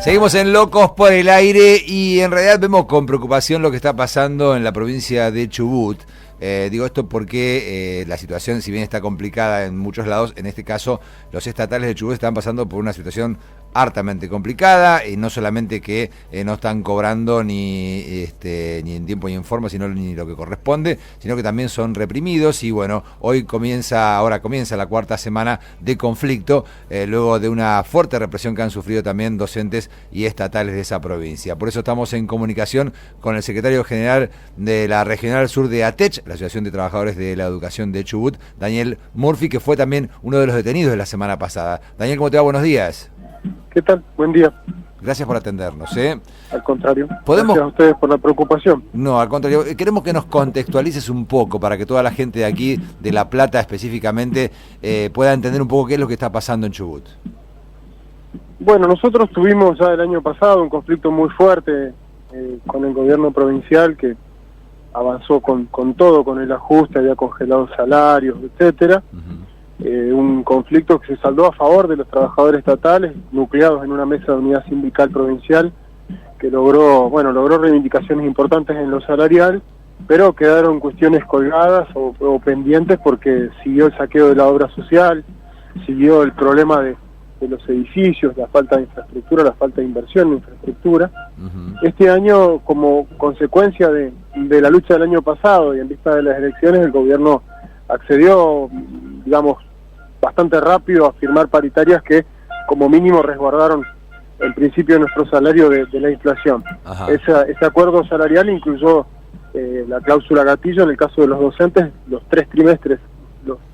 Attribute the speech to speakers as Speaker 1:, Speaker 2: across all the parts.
Speaker 1: Seguimos en Locos por el Aire y en realidad vemos con preocupación lo que está pasando en la provincia de Chubut. Digo esto porque la situación, si bien está complicada en muchos lados, en este caso los estatales de Chubut están pasando por una situación hartamente complicada, y no solamente que no están cobrando ni en tiempo ni en forma, sino ni lo que corresponde, sino que también son reprimidos. Y bueno, ahora comienza la cuarta semana de conflicto, luego de una fuerte represión que han sufrido también docentes y estatales de esa provincia. Por eso estamos en comunicación con el secretario general de la Regional Sur de ATECH, la Asociación de Trabajadores de la Educación de Chubut, Daniel Murphy, que fue también uno de los detenidos de la semana pasada. Daniel, ¿cómo te va? Buenos días.
Speaker 2: ¿Qué tal? Buen día.
Speaker 1: Gracias por atendernos.
Speaker 2: Al contrario.
Speaker 1: ¿Podemos?
Speaker 2: Gracias a ustedes por la preocupación.
Speaker 1: No, al contrario. Queremos que nos contextualices un poco para que toda la gente de aquí, de La Plata específicamente, pueda entender un poco qué es lo que está pasando en Chubut.
Speaker 2: Bueno, nosotros tuvimos ya el año pasado un conflicto muy fuerte con el gobierno provincial, que avanzó con todo, con el ajuste, había congelado salarios, etcétera. Un conflicto que se saldó a favor de los trabajadores estatales, nucleados en una mesa de unidad sindical provincial, que logró reivindicaciones importantes en lo salarial, pero quedaron cuestiones colgadas o pendientes porque siguió el saqueo de la obra social, siguió el problema de los edificios, la falta de infraestructura, la falta de inversión en infraestructura. Este año, como consecuencia de la lucha del año pasado y en vista de las elecciones, el gobierno accedió, digamos, bastante rápido a firmar paritarias que como mínimo resguardaron el principio de nuestro salario de la inflación. Ese acuerdo salarial incluyó la cláusula gatillo en el caso de los docentes, los 3 trimestres,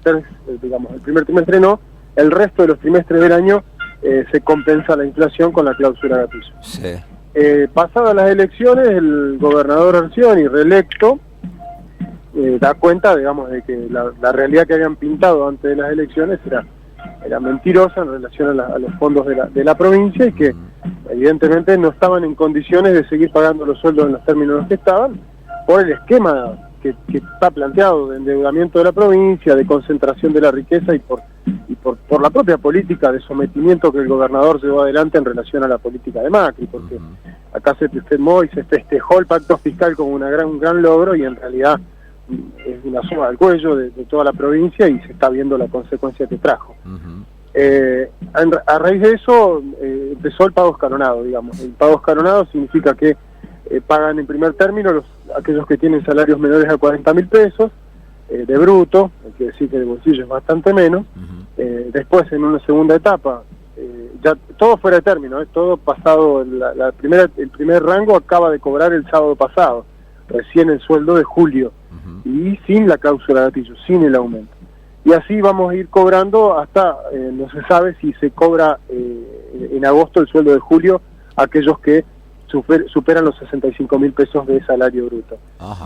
Speaker 2: el primer trimestre no, el resto de los trimestres del año se compensa la inflación con la cláusula gatillo.
Speaker 1: Sí.
Speaker 2: Pasadas las elecciones, el gobernador Arcioni, reelecto, da cuenta, digamos, de que la realidad que habían pintado antes de las elecciones era mentirosa en relación a los fondos de la provincia, y que evidentemente no estaban en condiciones de seguir pagando los sueldos en los términos en los que estaban, por el esquema que está planteado de endeudamiento de la provincia, de concentración de la riqueza y por la propia política de sometimiento que el gobernador llevó adelante en relación a la política de Macri, porque acá se firmó y se festejó el pacto fiscal como un gran logro, y en realidad es una soga al cuello de toda la provincia, y se está viendo la consecuencia que trajo. A raíz de eso empezó el pago escalonado, digamos. El pago escalonado significa que pagan en primer término aquellos que tienen salarios menores a 40.000 pesos de bruto, hay que decir que de bolsillo es bastante menos. Después, en una segunda etapa, ya todo fuera de término, todo pasado, el primer rango acaba de cobrar el sábado pasado, recién el sueldo de julio, y sin la cláusula gatillo, sin el aumento. Y así vamos a ir cobrando hasta, no se sabe si se cobra en agosto el sueldo de julio aquellos que superan los 65.000 pesos de salario bruto.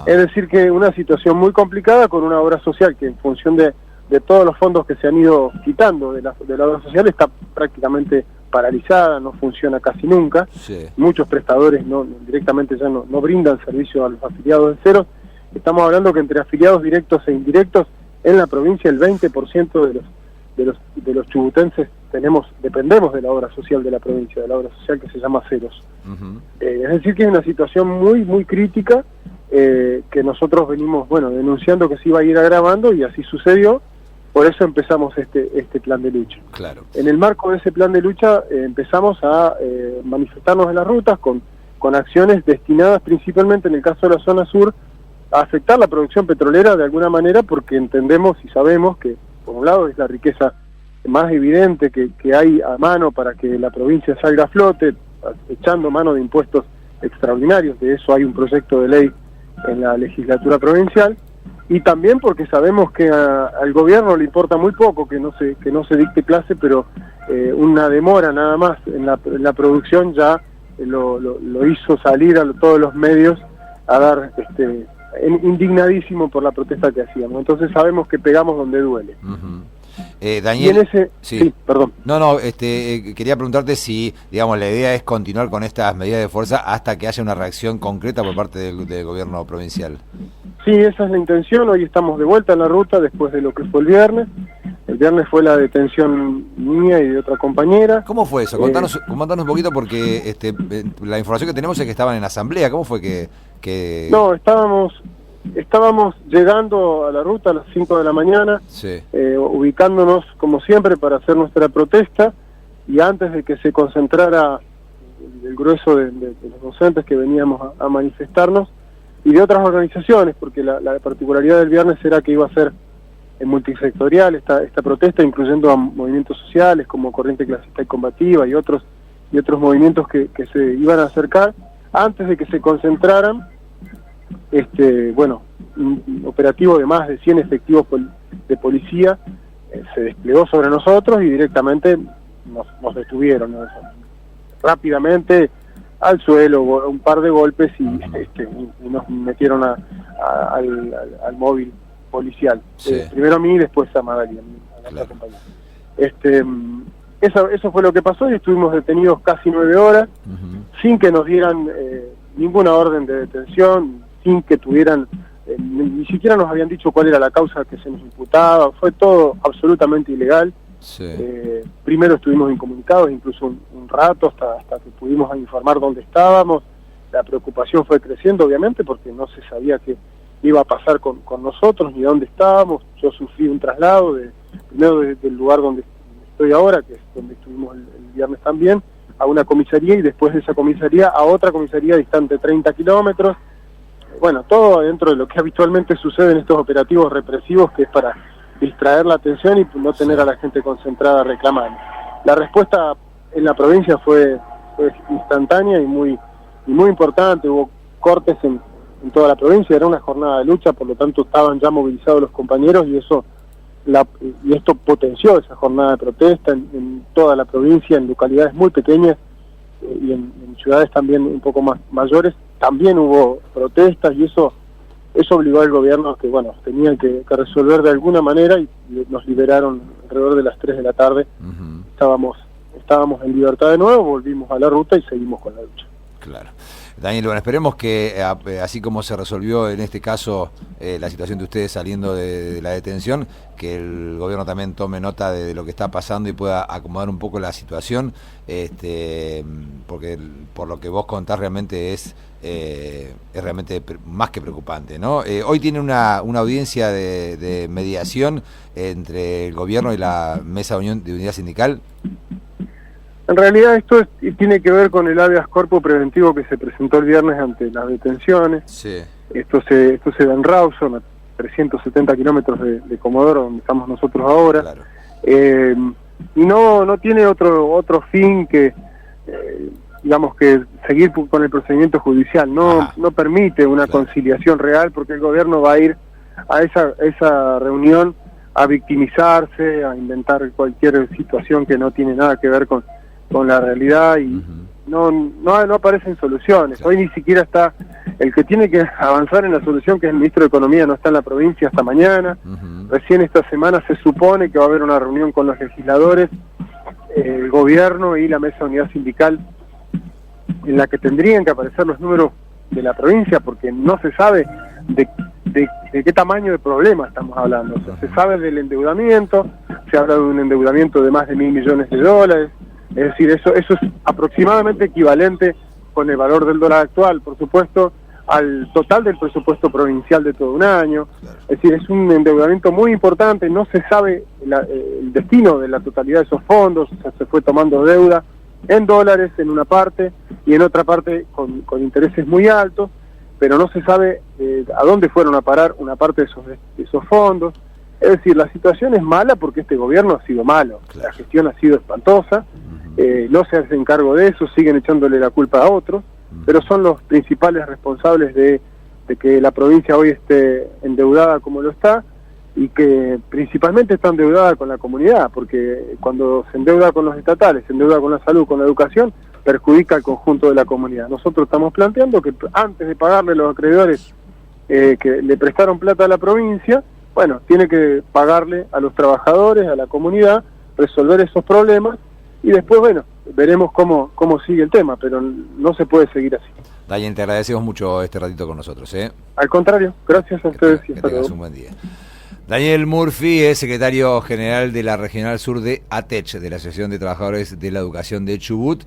Speaker 2: Es decir, que una situación muy complicada, con una obra social que, en función de todos los fondos que se han ido quitando de la obra social, está prácticamente paralizada, no funciona casi nunca. Muchos prestadores directamente ya no brindan servicio a los afiliados de cero. Estamos hablando que entre afiliados directos e indirectos en la provincia el 20% de los chubutenses dependemos de la obra social de la provincia, de la obra social que se llama Ceros. Es decir, que es una situación muy, muy crítica, que nosotros venimos, denunciando que se iba a ir agravando, y así sucedió. Por eso empezamos este plan de lucha.
Speaker 1: Claro.
Speaker 2: En el marco de ese plan de lucha empezamos a manifestarnos en las rutas con acciones destinadas principalmente, en el caso de la zona sur, a afectar la producción petrolera de alguna manera, porque entendemos y sabemos que, por un lado, es la riqueza más evidente que hay a mano para que la provincia salga a flote, echando mano de impuestos extraordinarios. De eso hay un proyecto de ley en la legislatura provincial, y también porque sabemos que al gobierno le importa muy poco que no se dicte clase, pero una demora nada más en la producción ya lo hizo salir a todos los medios a dar indignadísimo por la protesta que hacíamos. Entonces sabemos que pegamos donde duele.
Speaker 1: Daniel,
Speaker 2: y en ese... sí, perdón.
Speaker 1: Quería preguntarte si, digamos, la idea es continuar con estas medidas de fuerza hasta que haya una reacción concreta por parte del gobierno provincial.
Speaker 2: Sí, esa es la intención. Hoy estamos de vuelta en la ruta después de lo que fue el viernes. El el viernes fue la detención mía y de otra compañera.
Speaker 1: ¿Cómo fue eso? Contanos un poquito, porque la información que tenemos es que estaban en asamblea. ¿Cómo fue que...
Speaker 2: No, estábamos llegando a la ruta a las 5 de la mañana,
Speaker 1: sí,
Speaker 2: ubicándonos como siempre para hacer nuestra protesta, y antes de que se concentrara el grueso de los docentes que veníamos a manifestarnos, y de otras organizaciones, porque la particularidad del viernes era que iba a ser multisectorial esta protesta, incluyendo a movimientos sociales como Corriente Clasista y Combativa y otros movimientos que se iban a acercar. Antes de que se concentraran, un operativo de más de 100 efectivos de policía se desplegó sobre nosotros y directamente nos detuvieron, ¿no? Rápidamente al suelo, un par de golpes y nos metieron al móvil policial.
Speaker 1: Sí.
Speaker 2: Primero a mí y después a Magali, a la compañera. Eso fue lo que pasó, y estuvimos detenidos casi 9 horas, sin que nos dieran ninguna orden de detención, sin que tuvieran, ni siquiera nos habían dicho cuál era la causa que se nos imputaba. Fue todo absolutamente ilegal.
Speaker 1: Sí.
Speaker 2: Primero estuvimos incomunicados incluso un rato hasta que pudimos informar dónde estábamos. La preocupación fue creciendo, obviamente, porque no se sabía qué iba a pasar con nosotros ni dónde estábamos. Yo sufrí un traslado primero del lugar donde estoy ahora, que es donde estuvimos el viernes también, a una comisaría, y después de esa comisaría a otra comisaría distante 30 kilómetros. Bueno, todo dentro de lo que habitualmente sucede en estos operativos represivos, que es para distraer la atención y no tener a la gente concentrada reclamando. La respuesta en la provincia fue instantánea y muy importante. Hubo cortes en toda la provincia, era una jornada de lucha, por lo tanto estaban ya movilizados los compañeros, y esto potenció esa jornada de protesta en toda la provincia, en localidades muy pequeñas y en ciudades también un poco más mayores. También hubo protestas, y eso obligó al gobierno a que, tenían que resolver de alguna manera, y nos liberaron alrededor de las 3 de la tarde. Estábamos en libertad de nuevo, volvimos a la ruta y seguimos con la lucha.
Speaker 1: Claro. Daniel, esperemos que así como se resolvió en este caso la situación de ustedes saliendo de la detención, que el gobierno también tome nota de lo que está pasando y pueda acomodar un poco la situación, porque por lo que vos contás realmente es realmente más que preocupante, ¿no? Hoy tiene una audiencia de mediación entre el gobierno y la Mesa de Unidad Sindical.
Speaker 2: En realidad esto tiene que ver con el habeas corpus preventivo que se presentó el viernes ante las detenciones.
Speaker 1: Sí.
Speaker 2: Esto se da en Rawson, a 370 kilómetros de Comodoro, donde estamos nosotros ahora.
Speaker 1: Claro.
Speaker 2: Y no tiene otro fin que, que seguir con el procedimiento judicial. No permite una conciliación real, porque el gobierno va a ir a esa reunión a victimizarse, a inventar cualquier situación que no tiene nada que ver con la realidad, y no aparecen soluciones. Hoy ni siquiera está el que tiene que avanzar en la solución, que es el ministro de Economía, no está en la provincia hasta mañana. Recién esta semana se supone que va a haber una reunión con los legisladores, el gobierno y la Mesa de Unidad Sindical, en la que tendrían que aparecer los números de la provincia, porque no se sabe de qué tamaño de problema estamos hablando. O sea, se sabe del endeudamiento, se habla de un endeudamiento de más de $1.000 millones. Es decir, eso es aproximadamente equivalente, con el valor del dólar actual, por supuesto, al total del presupuesto provincial de todo un año. Claro. Es decir, es un endeudamiento muy importante. No se sabe el destino de la totalidad de esos fondos. O sea, se fue tomando deuda en dólares en una parte, y en otra parte con intereses muy altos, pero no se sabe a dónde fueron a parar una parte de esos fondos. Es decir, la situación es mala porque este gobierno ha sido malo. Claro. La gestión ha sido espantosa. No se hacen cargo de eso, siguen echándole la culpa a otros, pero son los principales responsables de que la provincia hoy esté endeudada como lo está, y que principalmente está endeudada con la comunidad, porque cuando se endeuda con los estatales, se endeuda con la salud, con la educación, perjudica al conjunto de la comunidad. Nosotros estamos planteando que antes de pagarle a los acreedores que le prestaron plata a la provincia, tiene que pagarle a los trabajadores, a la comunidad, resolver esos problemas, y después, veremos cómo sigue el tema, pero no se puede seguir así.
Speaker 1: Daniel, te agradecemos mucho este ratito con nosotros, ¿eh?
Speaker 2: Al contrario, gracias a ustedes.
Speaker 1: Que tengas un buen día. Daniel Murphy es secretario general de la Regional Sur de ATECH, de la Asociación de Trabajadores de la Educación de Chubut.